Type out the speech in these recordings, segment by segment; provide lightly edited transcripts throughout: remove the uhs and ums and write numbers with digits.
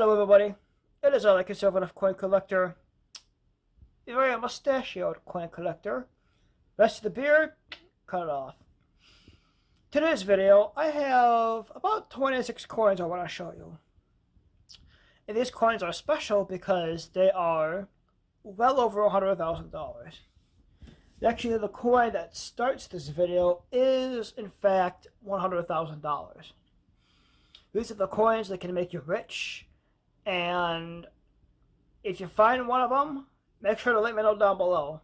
Hello everybody, it is a conservative coin collector, a very mustachioed coin collector. Rest of the beard, cut it off. Today's video, I have about 26 coins I want to show you. And these coins are special because they are well over $100,000. Actually, the coin that starts this video is, in fact, $100,000. These are the coins that can make you rich, and if you find one of them, make sure to let me know down below.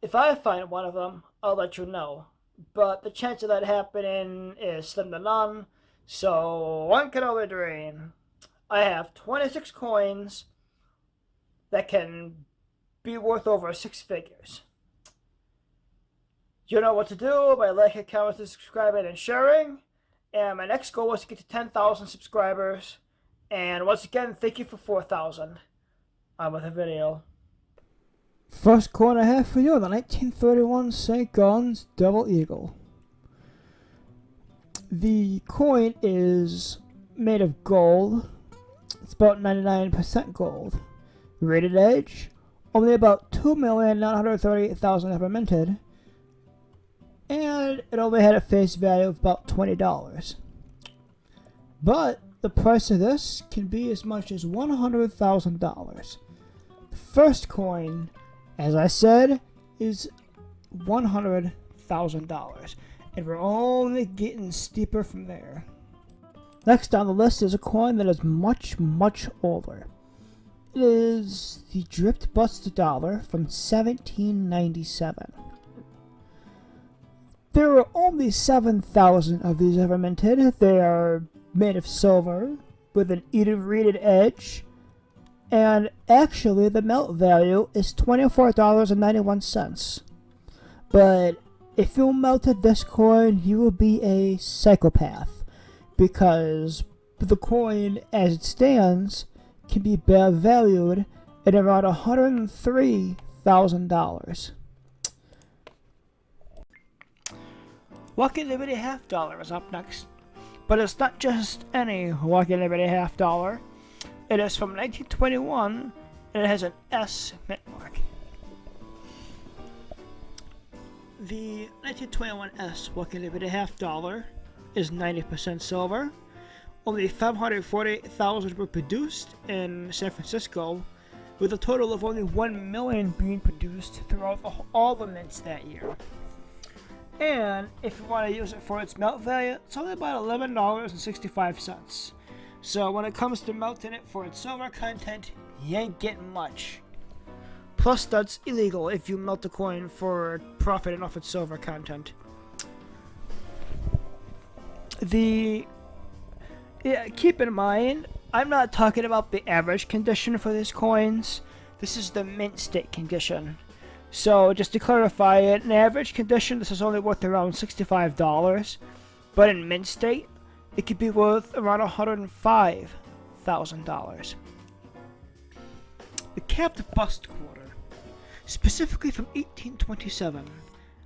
If I find one of them, I'll let you know, but the chance of that happening is slim to none, so one can only dream. I have 26 coins that can be worth over 6 figures. You know what to do by liking, commenting, subscribing, and sharing. And my next goal was to get to 10,000 subscribers. And once again, thank you for 4,000. On with the video. First coin I have for you, the 1931 St. Gaudens Double Eagle. The coin is made of gold. It's about 99% gold. Rated edge, only about 2,938,000 ever minted. And it only had a face value of about $20. But the price of this can be as much as $100,000. The first coin, as I said, is $100,000. And we're only getting steeper from there. Next on the list is a coin that is much, much older. It is the Dripped Bust dollar from 1797. There are only 7,000 of these ever minted. They are made of silver with an rated edge, and actually the melt value is $24.91. But if you melted this coin, you will be a psychopath, because the coin as it stands can be valued at around $103,000. Walking Liberty half dollar is up next, but it's not just any Walking Liberty half dollar. It is from 1921, and it has an S mint mark. The 1921 S Walking Liberty half dollar is 90% silver. Only 548,000 were produced in San Francisco, with a total of only 1 million being produced throughout all the mints that year. And if you want to use it for its melt value, it's only about $11.65. So when it comes to melting it for its silver content, you ain't getting much. Plus, that's illegal if you melt the coin for profiting off its silver content. Keep in mind, I'm not talking about the average condition for these coins. This is the mint state condition. So, just to clarify it, in average condition, this is only worth around $65. But in mint state, it could be worth around $105,000. The capped bust quarter, specifically from 1827.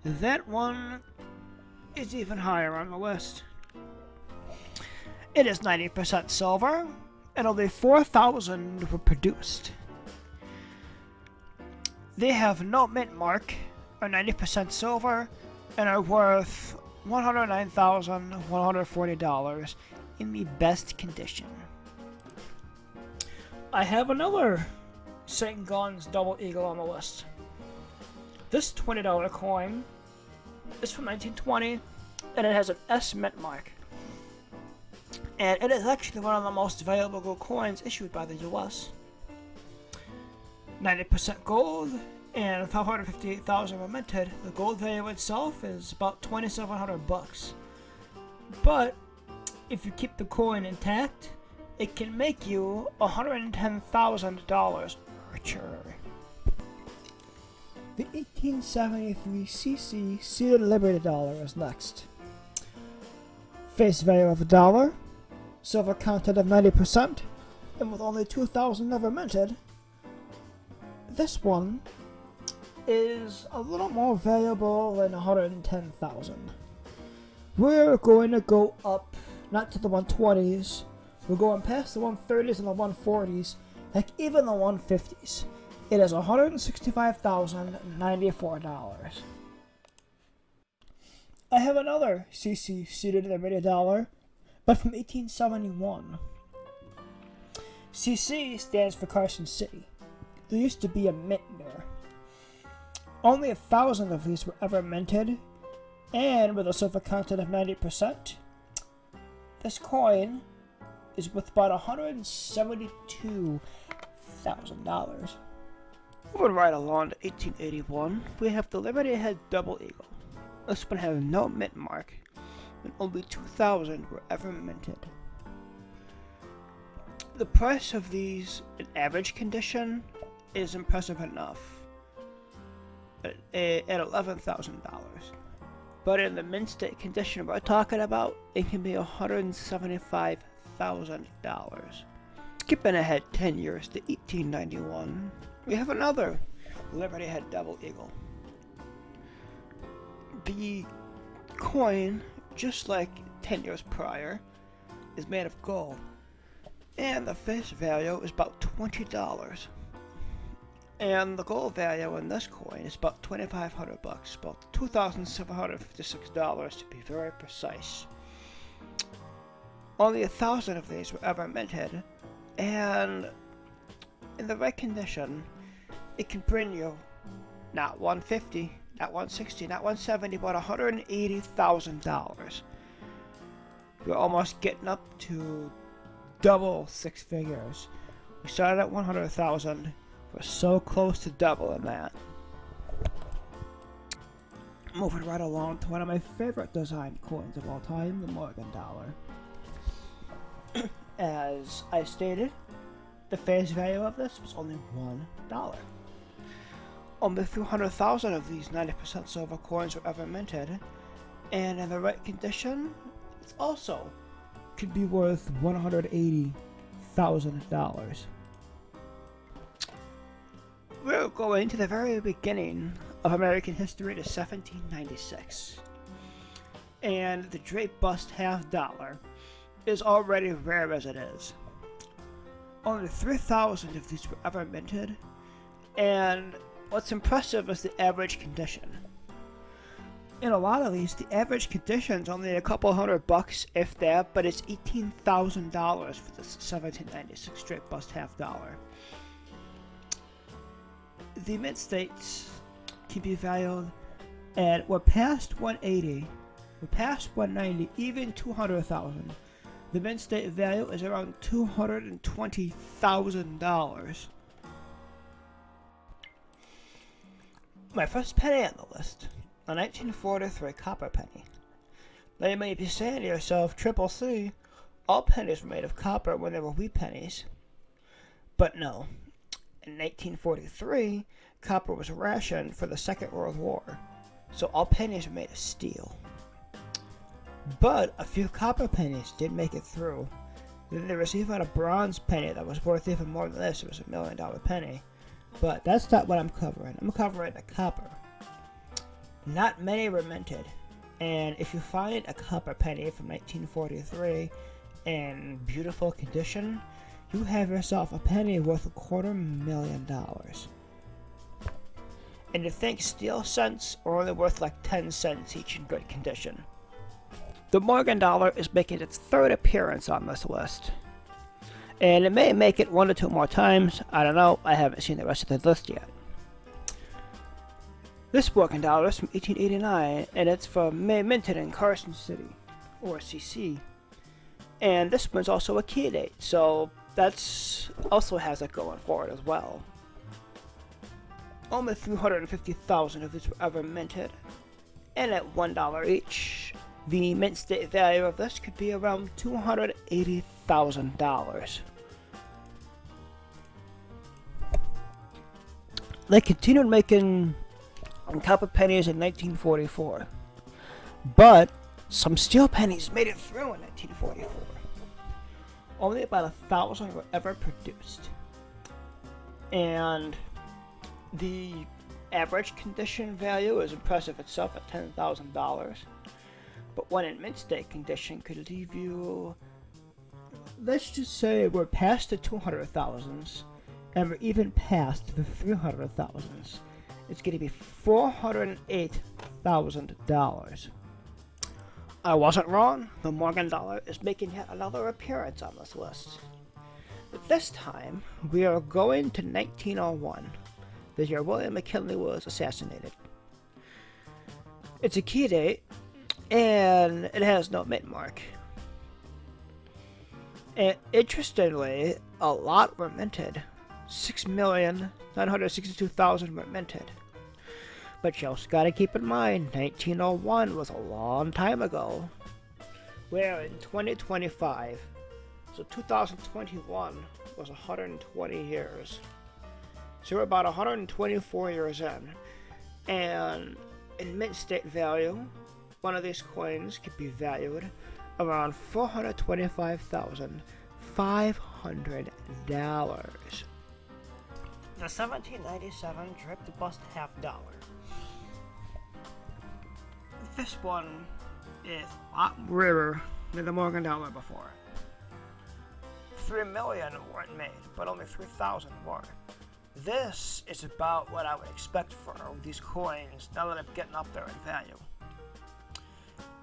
That one is even higher on the list. It is 90% silver, and only 4,000 were produced. They have no mint mark, are 90% silver, and are worth $109,140 in the best condition. I have another St. Gaudens Double Eagle on the list. This $20 coin is from 1920, and it has an S mint mark. And it is actually one of the most valuable gold coins issued by the US. 90% gold and 558,000 were minted. The gold value itself is about $2,700. But if you keep the coin intact, it can make you $110,000 richer. The 1873 CC Sealed Liberty dollar is next. Face value of $1, silver content of 90%, and with only 2,000 ever minted, this one is a little more valuable than 110,000. We're going to go up, not to the 120s, We're going past the 130s and the 140s, heck even the 150s. It is $165,094. I have another CC seated in the $1, but from 1871. CC stands for Carson City. There used to be a mint there. Only 1,000 of these were ever minted, and with a silver content of 90%, this coin is worth about $172,000. Moving right along to 1881, we have the Liberty Head Double Eagle. This one has no mint mark, and only 2,000 were ever minted. The price of these in average condition is impressive enough at $11,000. But in the mint state condition we're talking about, it can be $175,000. Skipping ahead 10 years to 1891, we have another Liberty Head Double Eagle. The coin, just like 10 years prior, is made of gold, and the face value is about $20. And the gold value in this coin is about $2,500, about $2,756 to be very precise. Only 1,000 of these were ever minted, and in the right condition, it can bring you not $150, not $160, not $170, but $180,000. We're almost getting up to double six figures. We started at 100,000. We're so close to doubling that. Moving right along to one of my favorite design coins of all time, the Morgan dollar. As I stated, the face value of this was only $1. Only 300,000 of these 90% silver coins were ever minted, and in the right condition, it also could be worth $180,000. We're going to the very beginning of American history to 1796. And the Drake bust $half is already rare as it is. Only 3,000 of these were ever minted, and what's impressive is the average condition. In a lot of these, the average condition is only a couple $100, if that, but it's $18,000 for this 1796 Drake bust $half. The mint states can be valued at, we're past 180, we're past 190, even 200,000. The mint state value is around $220,000. My first penny on the list, a 1943 copper penny. Now you may be saying to yourself, Triple C, all pennies were made of copper when they were wheat pennies. But no. In 1943, copper was rationed for the Second World War, so all pennies were made of steel. But a few copper pennies did make it through. Then there was even a bronze penny that was worth even more than this. It was $1 million penny. But that's not what I'm covering. I'm covering the copper. Not many were minted, and if you find a copper penny from 1943 in beautiful condition, you have yourself a penny worth $250,000. And to think steel cents are only worth like 10 cents each in good condition. The Morgan dollar is making its third appearance on this list. And it may make it 1 or 2 more times, I don't know, I haven't seen the rest of the list yet. This Morgan dollar is from 1889, and it's from minted in Carson City, or CC. And this one's also a key date, so that's also has it going for it as well. Only 350,000 of these were ever minted, and at $1 each, the mint state value of this could be around $280,000. They continued making copper pennies in 1944, but some steel pennies made it through in 1944. Only about 1,000 were ever produced, and the average condition value is impressive itself at $10,000, but one in mint state condition could leave you let's just say we're past the 200,000s, and we're even past the 300,000s. It's going to be $408,000. I wasn't wrong. The Morgan dollar is making yet another appearance on this list. This time, we are going to 1901, the year William McKinley was assassinated. It's a key date, and it has no mint mark. And interestingly, a lot were minted. 6,962,000 were minted. But you also gotta keep in mind, 1901 was a long time ago. We're in 2025, so 2021 was 120 years. So we're about 124 years in. And in mint state value, one of these coins could be valued around $425,500. The 1797 drip bust half dollar. This one is a lot rarer than the Morgan dollar before. 3 million weren't made, but only 3,000 were. This is about what I would expect for these coins now that I'm getting up there in value.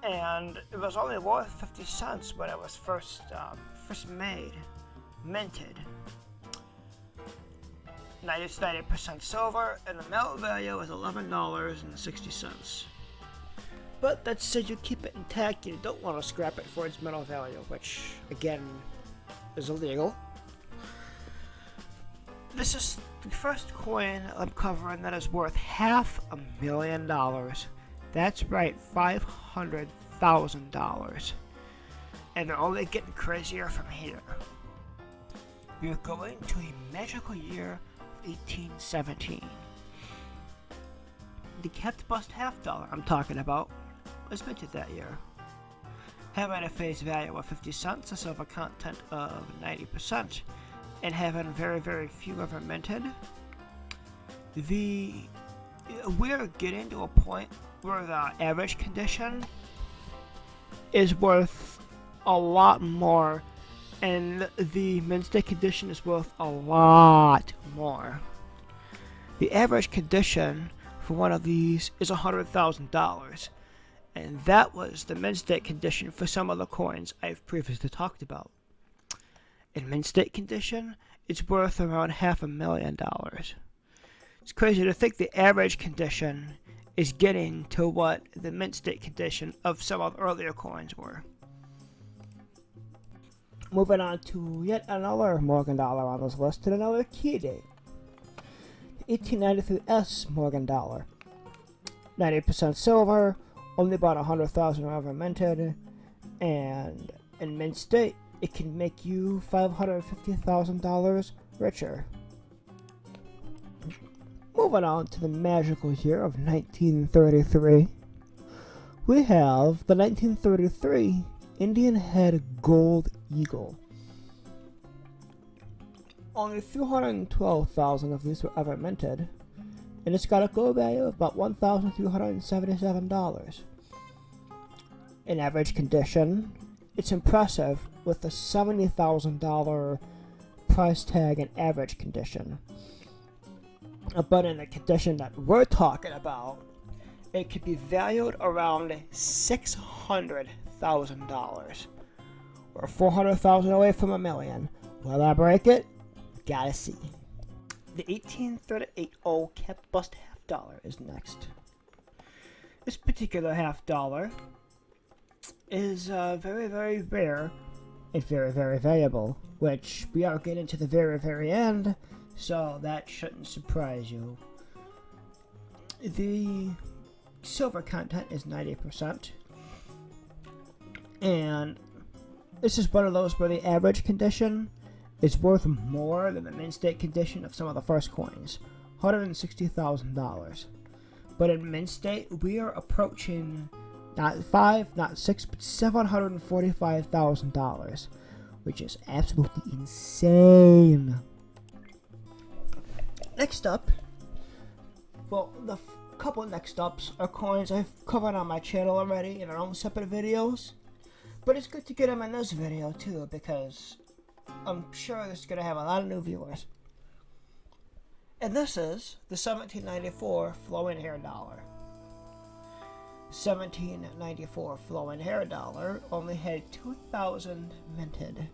And it was only worth 50 cents when it was first made, minted. 90% silver, and the metal value is $11.60. But that said, you keep it intact, you don't want to scrap it for its metal value, which, again, is illegal. This is the first coin I'm covering that is worth $500,000. That's right, $500,000. And they're only getting crazier from here. We're going to a magical year of 1817. The capped bust half dollar I'm talking about was minted that year. Having a face value of 50 cents, a silver content of 90%, and having very, very few ever minted, we're getting to a point where the average condition is worth a lot more, and the mint state condition is worth a lot more. The average condition for one of these is $100,000, and that was the mint state condition for some of the coins I've previously talked about. In mint state condition, it's worth around $500,000. It's crazy to think the average condition is getting to what the mint state condition of some of the earlier coins were. Moving on to yet another Morgan dollar on this list and another key date. 1893 S Morgan dollar. 90% silver, only about 100,000 are ever minted, and in mint state, it can make you $550,000 richer. Moving on to the magical year of 1933, we have the 1933 Indian Head Gold Eagle. Only 312,000 of these were ever minted, and it's got a gold value of about $1,377. In average condition, it's impressive with a $70,000 price tag in average condition. But in the condition that we're talking about, it could be valued around $600,000. We're 400,000 away from $1 million. Will I break it? Gotta see. The 1838 old capped bust half dollar is next. This particular half dollar is very, very rare and very, very valuable, which we are getting to the very, very end, so that shouldn't surprise you. The silver content is 90%, and this is one of those where the average condition is worth more than the mint state condition of some of the first coins, $160,000. But in mint state, we are approaching not $5, not $6, but $745,000, which is absolutely insane. Next up, well, the couple next ups are coins I've covered on my channel already in their own separate videos, but it's good to get them in this video too, because I'm sure this is going to have a lot of new viewers. And this is the 1794 flowing hair dollar. 1794 flowing hair dollar only had 2,000 minted.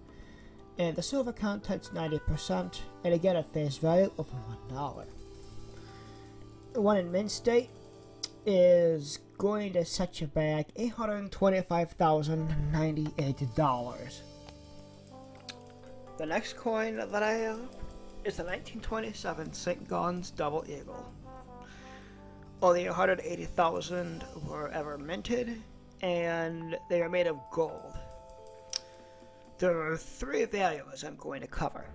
And the silver content's 90%, and again a face value of $1. The one in mint state is going to set you back $825,098. The next coin that I have is the 1927 St. Gaun's Double Eagle. Only 180,000 were ever minted, and they are made of gold. There are three values I'm going to cover: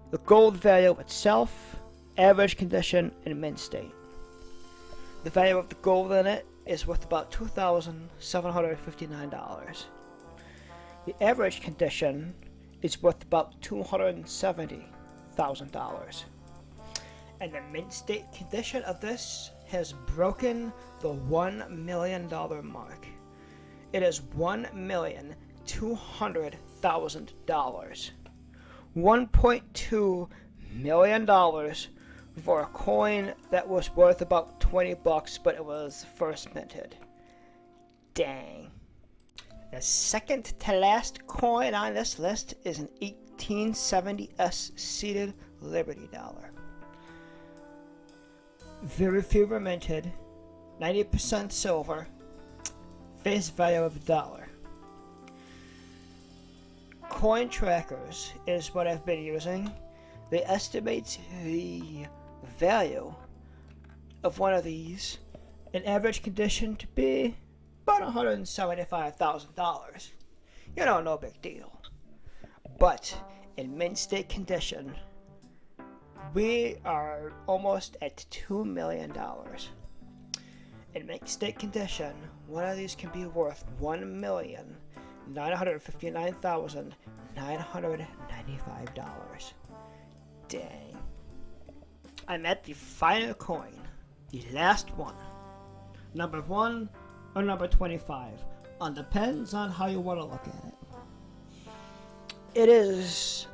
the gold value itself, average condition, and mint state. The value of the gold in it is worth about $2,759. The average condition is worth about $270,000. And the mint state condition of this has broken the $1 million mark. It is $1,200,000. $1.2 million for a coin that was worth about $20, but it was first minted. Dang. The second to last coin on this list is an 1870s seated Liberty dollar. Very few were minted, 90% silver, face value of $1. Coin trackers is what I've been using. They estimate the value of one of these in average condition to be about $175,000. You know, no big deal. But in mint state condition, we are almost at $2 million. In mint state condition, one of these can be worth $1,959,995. Dang. I'm at the final coin, the last one. Number 1 or number 25. Depends on how you want to look at it. It is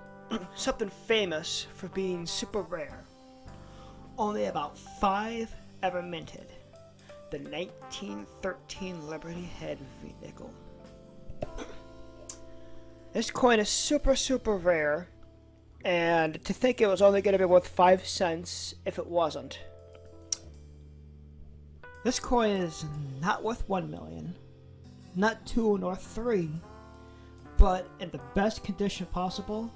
something famous for being super rare. Only about 5 ever minted. The 1913 Liberty Head V-Nickel. This coin is super rare, and to think it was only going to be worth 5 cents if it wasn't. This coin is not worth 1 million, not 2 nor 3, but in the best condition possible,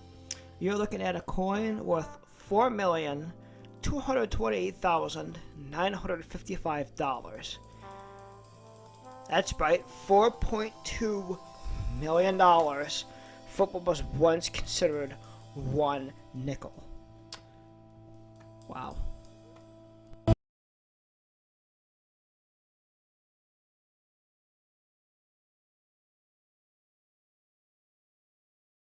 you're looking at a coin worth $4,228,955. That's right, $4.2 million for what was once considered 1 nickel. Wow.